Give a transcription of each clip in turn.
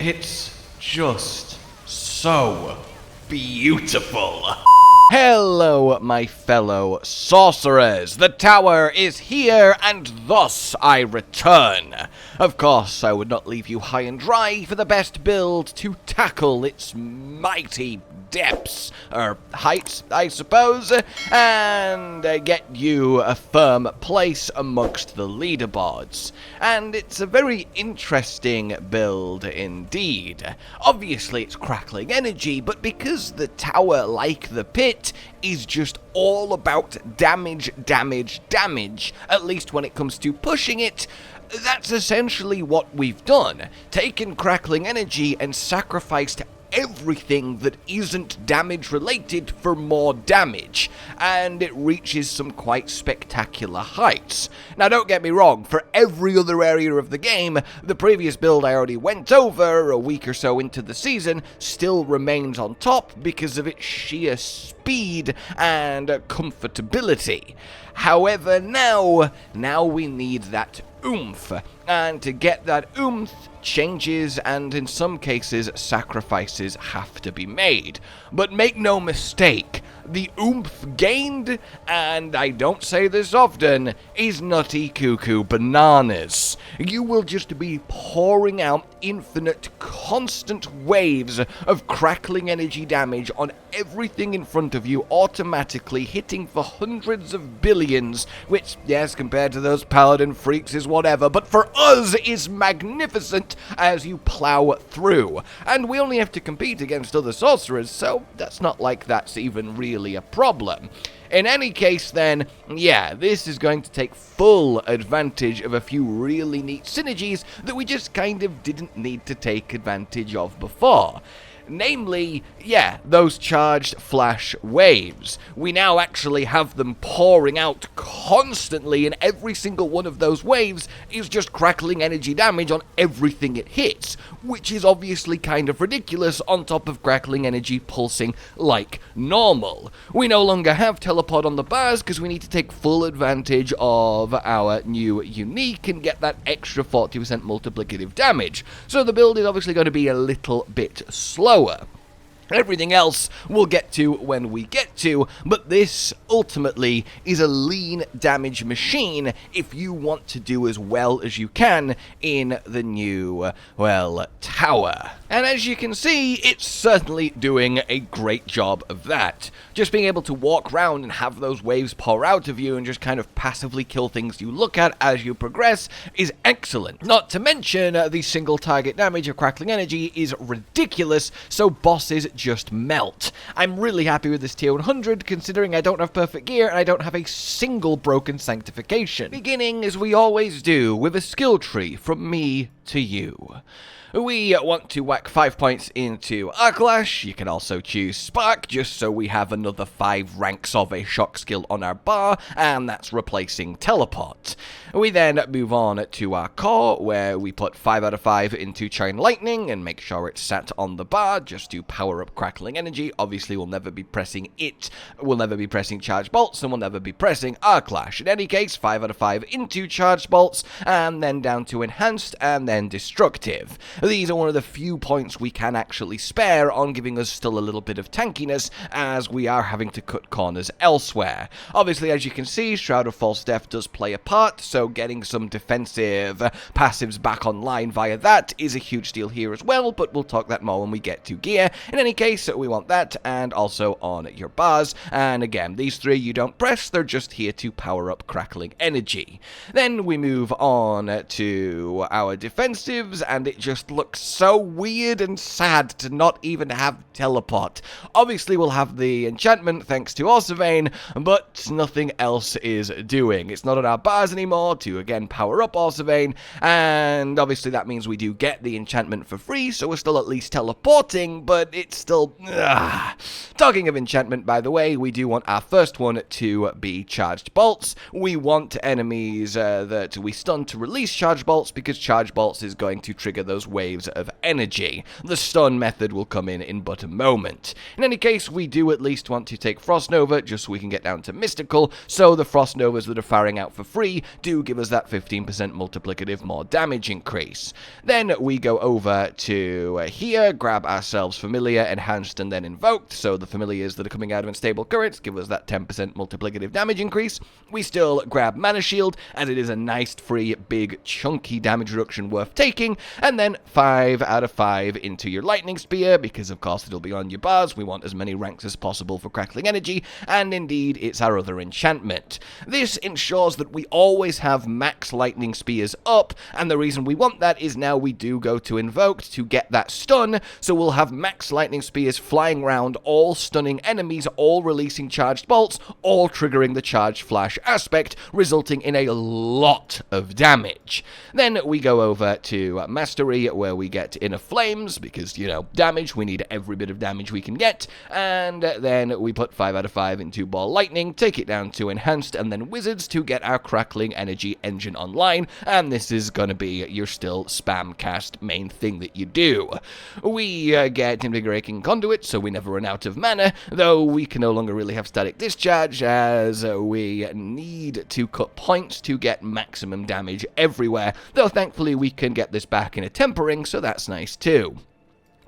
It's just so beautiful. Hello, my fellow sorcerers. The tower is here, and thus I return. Of course, I would not leave you high and dry for the best build to tackle its mighty depths, or heights, I suppose, and get you a firm place amongst the leaderboards. And it's a very interesting build indeed. Obviously, it's Crackling Energy, but because the tower, like the pit, is just all about damage, at least when it comes to pushing it, that's essentially what we've done. Taken Crackling Energy and sacrificed everything that isn't damage related for more damage, and it reaches some quite spectacular heights. Now don't get me wrong, for every other area of the game, the previous build I already went over a week or so into the season still remains on top because of its sheer speed and comfortability. However, now we need that oomph, and to get that oomph, changes and in some cases sacrifices have to be made. But make no mistake, the oomph gained, and I don't say this often, is nutty cuckoo bananas. You will just be pouring out infinite, constant waves of crackling energy damage on everything in front of you, automatically hitting for hundreds of billions, which, yes, compared to those paladin freaks is whatever, but for us is magnificent as you plow through. And we only have to compete against other sorcerers, so that's not like that's even really a problem. In any case then, yeah, this is going to take full advantage of a few really neat synergies that we just kind of didn't need to take advantage of before. Namely, yeah, those charged flash waves. We now actually have them pouring out constantly, and every single one of those waves is just crackling energy damage on everything it hits, which is obviously kind of ridiculous on top of crackling energy pulsing like normal. We no longer have teleport on the bars because we need to take full advantage of our new unique and get that extra 40% multiplicative damage. So the build is obviously going to be a little bit slower. Everything else we'll get to when we get to, but this ultimately is a lean damage machine if you want to do as well as you can in the new, well, tower. And as you can see, it's certainly doing a great job of that. Just being able to walk around and have those waves pour out of you and just kind of passively kill things you look at as you progress is excellent. Not to mention, the single target damage of Crackling Energy is ridiculous, so bosses just melt. I'm really happy with this tier 100, considering I don't have perfect gear and I don't have a single broken Sanctification. Beginning, as we always do, with a skill tree from me to you. We want to whack 5 points into Arc Lash. You can also choose Spark, just so we have another 5 ranks of a shock skill on our bar, and that's replacing Teleport. We then move on to our core, where we put 5 out of 5 into Chain Lightning, and make sure it's sat on the bar, just to power up Crackling Energy. Obviously, we'll never be pressing it, we'll never be pressing Charge Bolts, and we'll never be pressing Arc Lash. In any case, 5 out of 5 into Charge Bolts, and then down to Enhanced, and then Destructive. These are one of the few points we can actually spare on giving us still a little bit of tankiness, as we are having to cut corners elsewhere. Obviously, as you can see, Shroud of False Death does play a part, so getting some defensive passives back online via that is a huge deal here as well, but we'll talk that more when we get to gear. In any case, we want that, and also on your bars, and again, these 3 you don't press, they're just here to power up Crackling Energy. Then we move on to our defensives, and it just looks so weird and sad to not even have Teleport. Obviously, we'll have the enchantment thanks to Orsivane, but nothing else is doing. It's not on our bars anymore to, again, power up Orsivane, and obviously that means we do get the enchantment for free, so we're still at least teleporting, but it's still... Talking of enchantment, by the way, we do want our first one to be charged bolts. We want enemies that we stun to release charged bolts, because charged bolts is going to trigger those waves of energy. The stun method will come in but a moment. In any case, we do at least want to take Frost Nova, just so we can get down to Mystical, so the Frost Novas that are firing out for free do give us that 15% multiplicative more damage increase. Then we go over to here, grab ourselves Familiar, Enhanced, and then Invoked, so the Familiars that are coming out of Unstable Currents give us that 10% multiplicative damage increase. We still grab Mana Shield, as it is a nice, free, big, chunky damage reduction worth taking, and then 5 out of 5 into your Lightning Spear, because of course it'll be on your bars. We want as many ranks as possible for Crackling Energy, and indeed it's our other enchantment. This ensures that we always have max Lightning Spears up, and the reason we want that is now we do go to Invoked to get that stun, so we'll have max Lightning Spears flying around, all stunning enemies, all releasing charged bolts, all triggering the charged flash aspect, resulting in a lot of damage. Then we go over to Mastery, where we get Inner Flames, because, you know, damage, we need every bit of damage we can get, and then we put 5 out of 5 into Ball Lightning, take it down to Enhanced, and then Wizards to get our Crackling Energy engine online, and this is going to be your still spam cast main thing that you do. We get Invigorating Conduit, so we never run out of mana, though we can no longer really have Static Discharge, as we need to cut points to get maximum damage everywhere, though thankfully we can get this back in a Tempering, so that's nice too.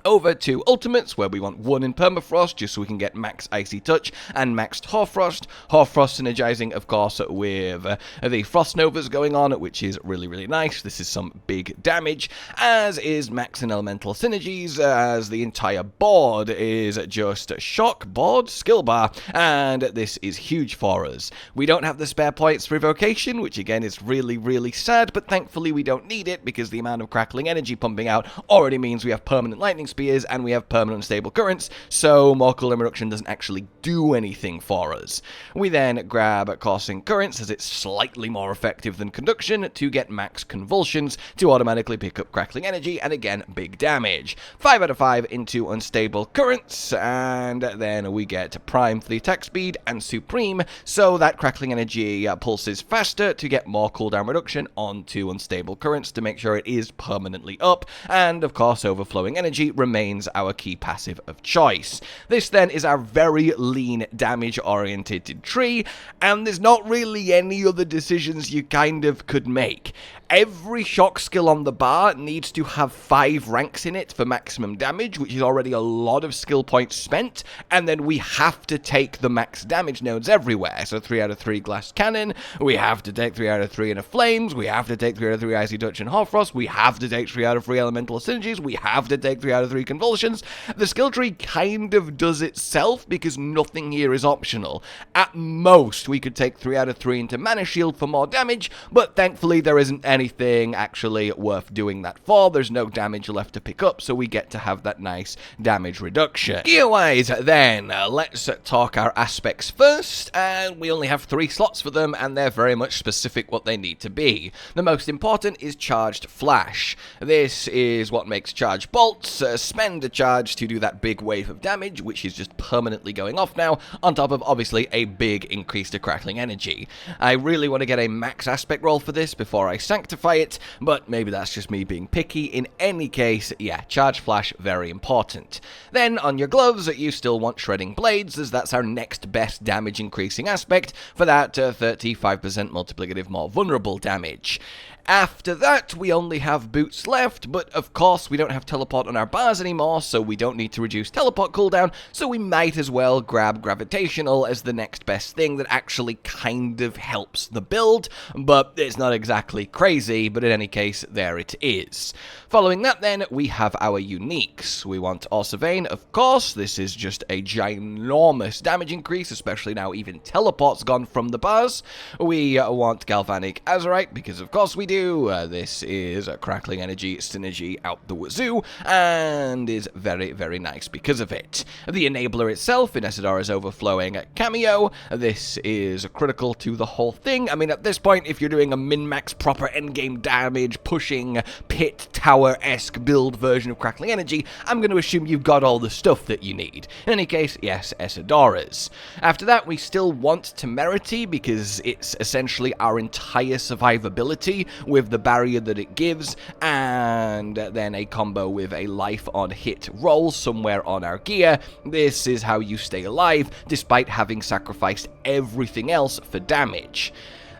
Over to Ultimates, where we want 1 in Permafrost, just so we can get max Icy Touch and maxed Hoarfrost. Hoarfrost synergizing, of course, with the Frost Novas going on, which is really, really nice. This is some big damage, as is max and Elemental Synergies, as the entire board is just Shock, Board, Skill Bar, and this is huge for us. We don't have the spare points for Evocation, which again is really, really sad, but thankfully we don't need it, because the amount of Crackling Energy pumping out already means we have permanent Lightning Spears, and we have permanent unstable currents, so more cooldown reduction doesn't actually do anything for us. We then grab Coursing Currents, as it's slightly more effective than Conduction, to get max Convulsions, to automatically pick up Crackling Energy, and again, big damage. 5 out of 5 into Unstable Currents, and then we get Prime for the attack speed, and Supreme, so that Crackling Energy pulses faster to get more cooldown reduction onto Unstable Currents to make sure it is permanently up, and of course, Overflowing Energy remains our key passive of choice. This then is our very lean damage-oriented tree, and there's not really any other decisions you kind of could make. Every shock skill on the bar needs to have 5 ranks in it for maximum damage, which is already a lot of skill points spent, and then we have to take the max damage nodes everywhere. So 3 out of 3 Glass Cannon, we have to take 3 out of 3 Inner Flames, we have to take 3 out of 3 Icy Touch and Hoarfrost, we have to take 3 out of 3 Elemental Synergies, we have to take 3 out of 3 Convulsions. The skill tree kind of does itself, because nothing here is optional. At most, we could take 3 out of 3 into Mana Shield for more damage, but thankfully there isn't anything actually worth doing that for. There's no damage left to pick up, so we get to have that nice damage reduction. Gear-wise, then, let's talk our aspects first, and we only have 3 slots for them, and they're very much specific what they need to be. The most important is Charged Flash. This is what makes Charged Bolts spend a charge to do that big wave of damage, which is just permanently going off now, on top of, obviously, a big increase to Crackling Energy. I really want to get a max aspect roll for this before I sanctify it, but maybe that's just me being picky. In any case, yeah, Charge Flash, very important. Then, on your gloves, you still want Shredding Blades, as that's our next best damage increasing aspect for that 35% multiplicative more vulnerable damage. After that, we only have boots left, but of course we don't have teleport on our bars anymore, so we don't need to reduce teleport cooldown, so we might as well grab gravitational as the next best thing that actually kind of helps the build, but it's not exactly crazy, but in any case, there it is. Following that then, we have our uniques. We want Orsivane, of course. This is just a ginormous damage increase, especially now even teleport's gone from the bars. We want Galvanic Azurite, because of course we do. do. This is a Crackling Energy synergy out the wazoo, and is very, very nice because of it. The enabler itself in Esadora's overflowing cameo, this is critical to the whole thing. I mean, at this point, if you're doing a min-max proper endgame damage, pushing, pit, tower-esque build version of Crackling Energy, I'm going to assume you've got all the stuff that you need. In any case, yes, esadoras. After that, we still want temerity, because it's essentially our entire survivability with the barrier that it gives, and then a combo with a life on hit roll somewhere on our gear. This is how you stay alive, despite having sacrificed everything else for damage.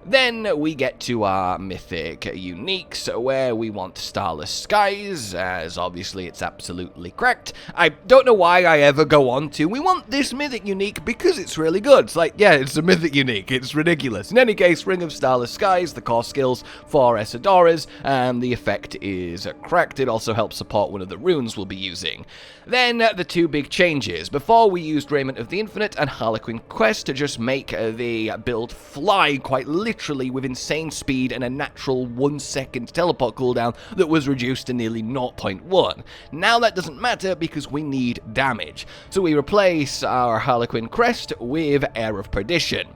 Then we get to our mythic uniques, where we want Starless Skies, as obviously it's absolutely correct. I don't know why I ever go on to, we want this mythic unique because it's really good. It's like, yeah, it's a mythic unique, it's ridiculous. In any case, Ring of Starless Skies, the core skills for esadoras, and the effect is correct. It also helps support one of the runes we'll be using. Then the two big changes. Before, we used Raiment of the Infinite and Harlequin Quest to just make the build fly quite literally with insane speed and a natural 1 second teleport cooldown that was reduced to nearly 0.1. Now that doesn't matter because we need damage. So we replace our Harlequin Crest with Air of Perdition.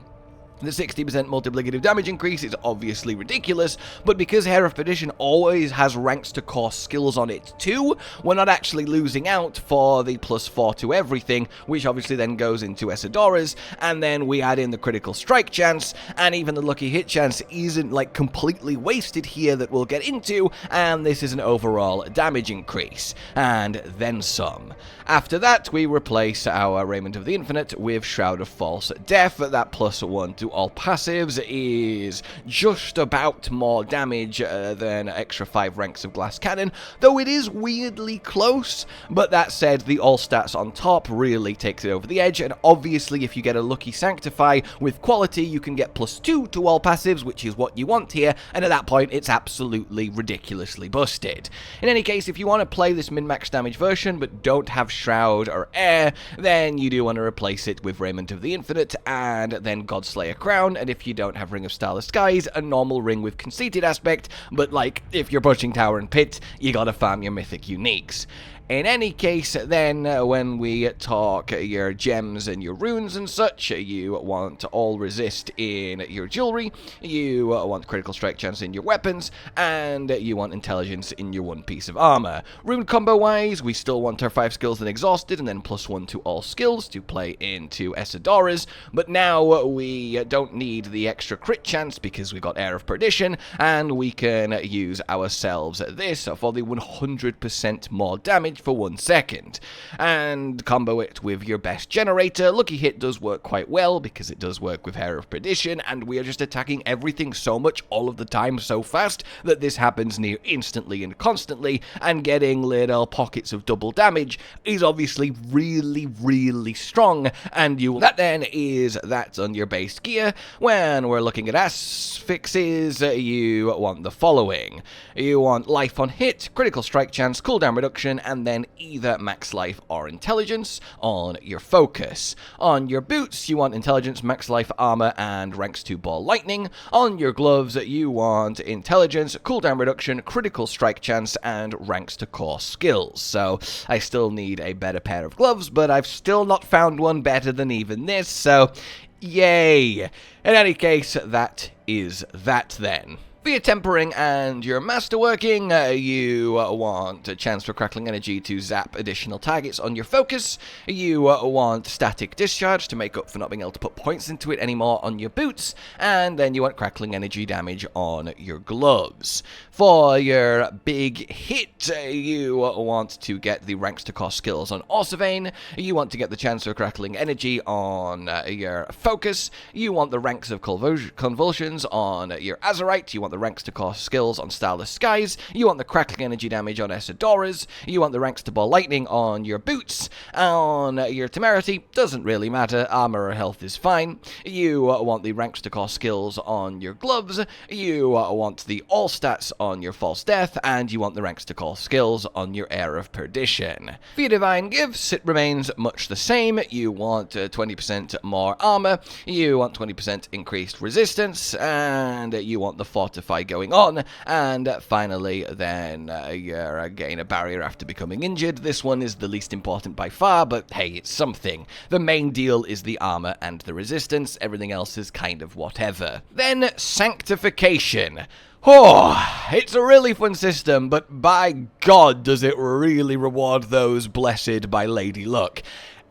The 60% multiplicative damage increase is obviously ridiculous, but because Hair of Perdition always has ranks to core skills on it too, we're not actually losing out for the +4 to everything, which obviously then goes into esadoras, and then we add in the critical strike chance, and even the lucky hit chance isn't like completely wasted here that we'll get into, and this is an overall damage increase, and then some. After that, we replace our Raiment of the Infinite with Shroud of False Death. That +1 to all passives is just about more damage than extra 5 ranks of Glass Cannon, though it is weirdly close. But that said, the all stats on top really takes it over the edge, and obviously if you get a lucky Sanctify with quality, you can get +2 to all passives, which is what you want here, and at that point it's absolutely ridiculously busted. In any case, if you want to play this min-max damage version but don't have Shroud or Air, then you do want to replace it with Raiment of the Infinite and then Godslayer Crown, and if you don't have Ring of Starless Skies, a normal ring with Conceited Aspect, but like, if you're pushing Tower and Pit, you gotta farm your mythic uniques. In any case, then, when we talk your gems and your runes and such, you want all resist in your jewelry, you want critical strike chance in your weapons, and you want intelligence in your one piece of armor. Rune combo-wise, we still want our 5 skills and exhausted, and then +1 to all skills to play into esadoras, but now we don't need the extra crit chance because we got Air of Perdition, and we can use ourselves this for the 100% more damage for 1 second, and combo it with your best generator. Lucky hit does work quite well because it does work with Hair of Perdition, and we are just attacking everything so much all of the time so fast that this happens near instantly and constantly, and getting little pockets of double damage is obviously really, really strong, and that then is that on your base gear. When we're looking at fixes, you want the following. You want life on hit, critical strike chance, cooldown reduction, and then either max life or intelligence on your focus. On your boots, you want intelligence, max life, armor, and ranks 2 ball lightning. On your gloves, you want intelligence, cooldown reduction, critical strike chance, and ranks to core skills. So I still need a better pair of gloves, but I've still not found one better than even this, so yay. In any case, that is that then. For your tempering and your masterworking, you want a chance for Crackling Energy to zap additional targets on your focus. You want static discharge to make up for not being able to put points into it anymore on your boots. And then you want Crackling Energy damage on your gloves. For your big hit, you want to get the ranks to cost skills on orsivane. You want to get the chance for Crackling Energy on your focus. You want the ranks of convulsions on your azurite. You want the ranks to cost skills on Starless Skies. You want the Crackling Energy damage on esadoras. You want the ranks to ball lightning on your boots. On your temerity, doesn't really matter, armor or health is fine. You want the ranks to cost skills on your gloves. You want the all stats on your false death, and you want the ranks to cost skills on your Air of Perdition. For your divine gifts, it remains much the same. You want 20% more armor. You want 20% increased resistance, and you want the Fortify going on, and finally then you gain a barrier after becoming injured. This one is the least important by far, but hey, it's something. The main deal is the armor and the resistance, everything else is kind of whatever. Then Sanctification. Oh, it's a really fun system, but by God does it really reward those blessed by Lady Luck.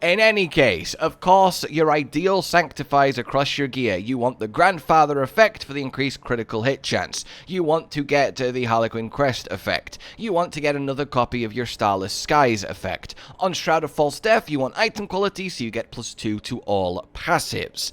In any case, of course, your ideal sanctifies across your gear. You want the Grandfather effect for the increased critical hit chance. You want to get the Harlequin Crest effect. You want to get another copy of your Starless Skies effect. On Shroud of False Death, you want item quality, so you get +2 to all passives.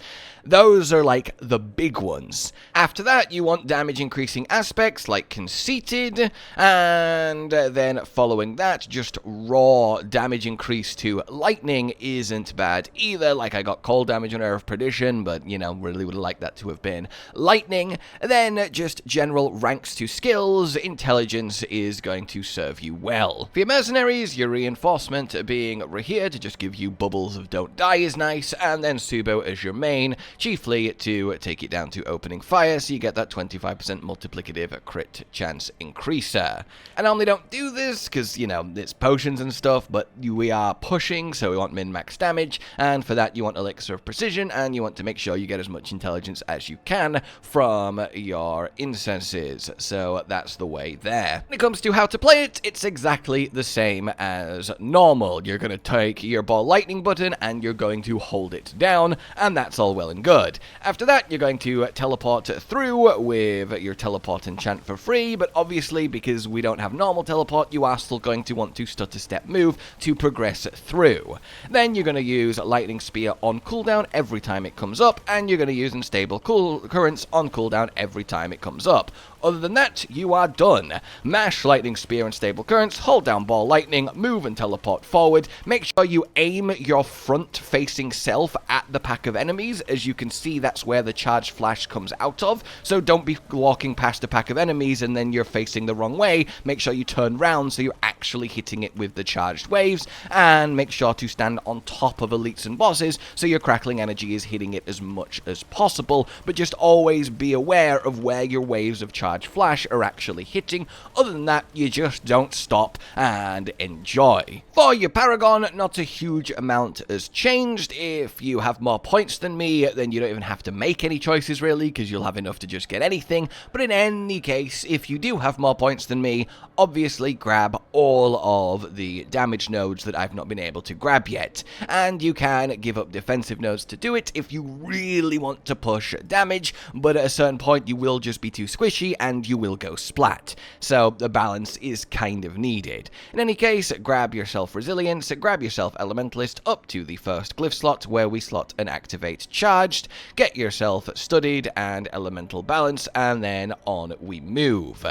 Those are like the big ones. After that, you want damage increasing aspects like Conceited, and then following that, just raw damage increase to lightning isn't bad either. Like, I got cold damage on Air of Perdition, but, you know, really would have liked that to have been lightning. Then just general ranks to skills. Intelligence is going to serve you well. For your mercenaries, your reinforcement being Rahir to just give you bubbles of don't die is nice, and then Subo as your main, chiefly to take it down to opening fire, so you get that 25% multiplicative crit chance increaser. I normally don't do this, because, you know, it's potions and stuff, but we are pushing, so we want min-max damage, and for that you want Elixir of Precision, and you want to make sure you get as much intelligence as you can from your incenses, so that's the way there. When it comes to how to play it, it's exactly the same as normal. You're going to take your ball lightning button, and you're going to hold it down, and that's all well and good. After that, you're going to teleport through with your teleport enchant for free, but obviously, because we don't have normal teleport, you are still going to want to stutter step move to progress through. Then you're going to use Lightning Spear on cooldown every time it comes up, and you're going to use Unstable Currents on cooldown every time it comes up. Other than that, you are done. Mash Lightning Spear and Stable Currents, hold down Ball Lightning, move and teleport forward. Make sure you aim your front-facing self at the pack of enemies. As you can see, that's where the charged flash comes out of. So don't be walking past a pack of enemies and then you're facing the wrong way. Make sure you turn round so you're actually hitting it with the charged waves. And make sure to stand on top of elites and bosses so your Crackling Energy is hitting it as much as possible. But just always be aware of where your waves of charged flash are actually hitting. Other than that, you just don't stop and enjoy. For your Paragon, not a huge amount has changed. If you have more points than me, then you don't even have to make any choices really, because you'll have enough to just get anything. But in any case, if you do have more points than me, obviously grab all of the damage nodes that I've not been able to grab yet. And you can give up defensive nodes to do it if you really want to push damage, but at a certain point you will just be too squishy and you will go splat. So the balance is kind of needed. In any case, grab yourself Resilience, grab yourself Elementalist up to the first glyph slot where we slot and activate Charged, get yourself Studied and Elemental Balance, and then on we move.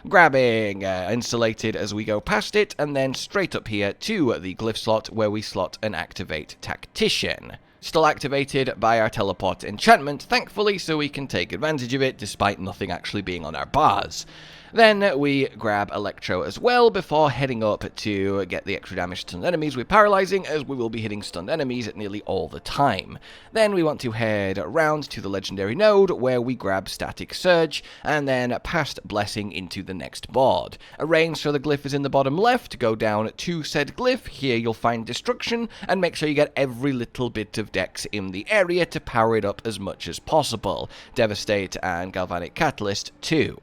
Grabbing Insulated as we go past it, and then straight up here to the glyph slot where we slot and activate Tactician. Still activated by our teleport enchantment, thankfully, so we can take advantage of it despite nothing actually being on our bars. Then we grab Electro as well before heading up to get the extra damage to stunned enemies with Paralyzing, as we will be hitting stunned enemies nearly all the time. Then we want to head around to the Legendary node where we grab Static Surge and then past Blessing into the next board. Arrange so the glyph is in the bottom left, go down to said glyph, here you'll find Destruction, and make sure you get every little bit of dex in the area to power it up as much as possible. Devastate and Galvanic Catalyst too.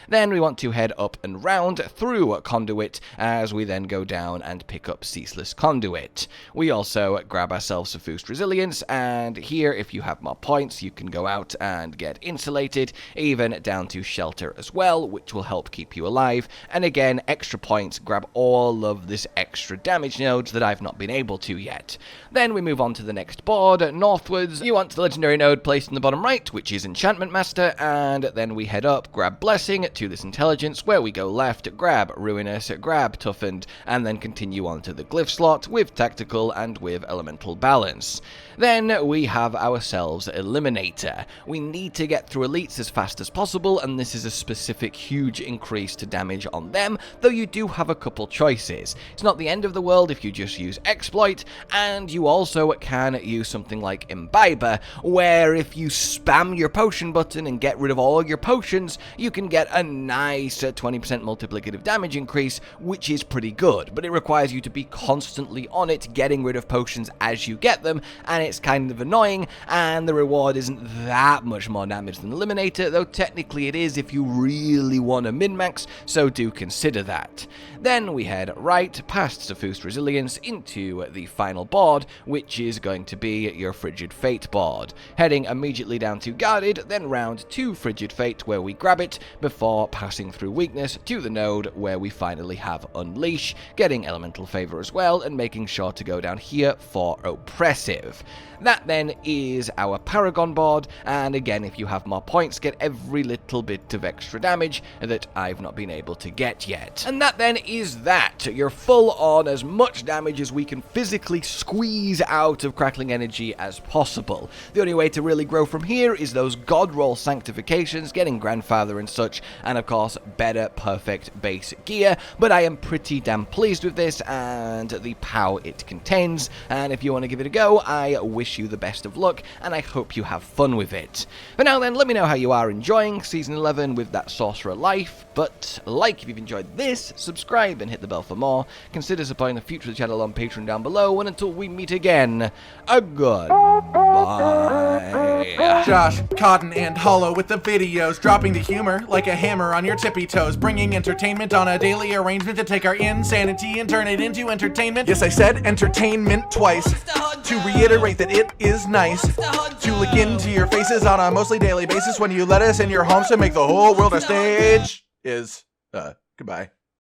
Then we want to head up and round through Conduit as we then go down and pick up Ceaseless Conduit. We also grab ourselves a Foost Resilience, and here if you have more points you can go out and get Insulated, even down to Shelter as well, which will help keep you alive. And again, extra points, grab all of this extra damage nodes that I've not been able to yet. Then we move on to the next board, northwards. You want the Legendary node placed in the bottom right, which is Enchantment Master, and then we head up, grab Blessing to this Intelligence intelligence, where we go left, grab ruinous, grab toughened, and then continue on to the glyph slot with tactical and with elemental balance. Then we have ourselves Eliminator. We need to get through elites as fast as possible, and this is a specific huge increase to damage on them, though you do have a couple choices. It's not the end of the world if you just use exploit, and you also can use something like Imbiber, where if you spam your potion button and get rid of all your potions, you can get a nice 20% multiplicative damage increase, which is pretty good, but it requires you to be constantly on it, getting rid of potions as you get them, and it's kind of annoying, and the reward isn't that much more damage than Eliminator, though technically it is if you really want to min-max, so do consider that. Then we head right past Suffused Resilience into the final board, which is going to be your Frigid Fate board. Heading immediately down to Guarded, then round to Frigid Fate where we grab it, before passing through Weakness to the node where we finally have Unleash, getting Elemental Favor as well, and making sure to go down here for Oppressive. That then is our Paragon board, and again, if you have more points, get every little bit of extra damage that I've not been able to get yet. And that then is that. You're full on as much damage as we can physically squeeze out of Crackling Energy as possible. The only way to really grow from here is those god roll sanctifications, getting Grandfather and such, and of course, better perfect base gear, but I am pretty damn pleased with this and the power it contains, and if you want to give it a go, I wish you the best of luck, and I hope you have fun with it. But now then, let me know how you are enjoying Season 11 with that Sorcerer life, but like if you've enjoyed this, subscribe and hit the bell for more, consider supporting the future of the channel on Patreon down below, and until we meet again, a goodbye. Josh, Cotton, and Hollow with the videos, dropping the humor like a hammer on your tippy toes, bringing entertainment on a daily arrangement to take our insanity and turn it into entertainment. Yes, I said entertainment twice, to reiterate that it is nice to look into your faces on a mostly daily basis when you let us in your homes to make the whole world a stage. Goodbye.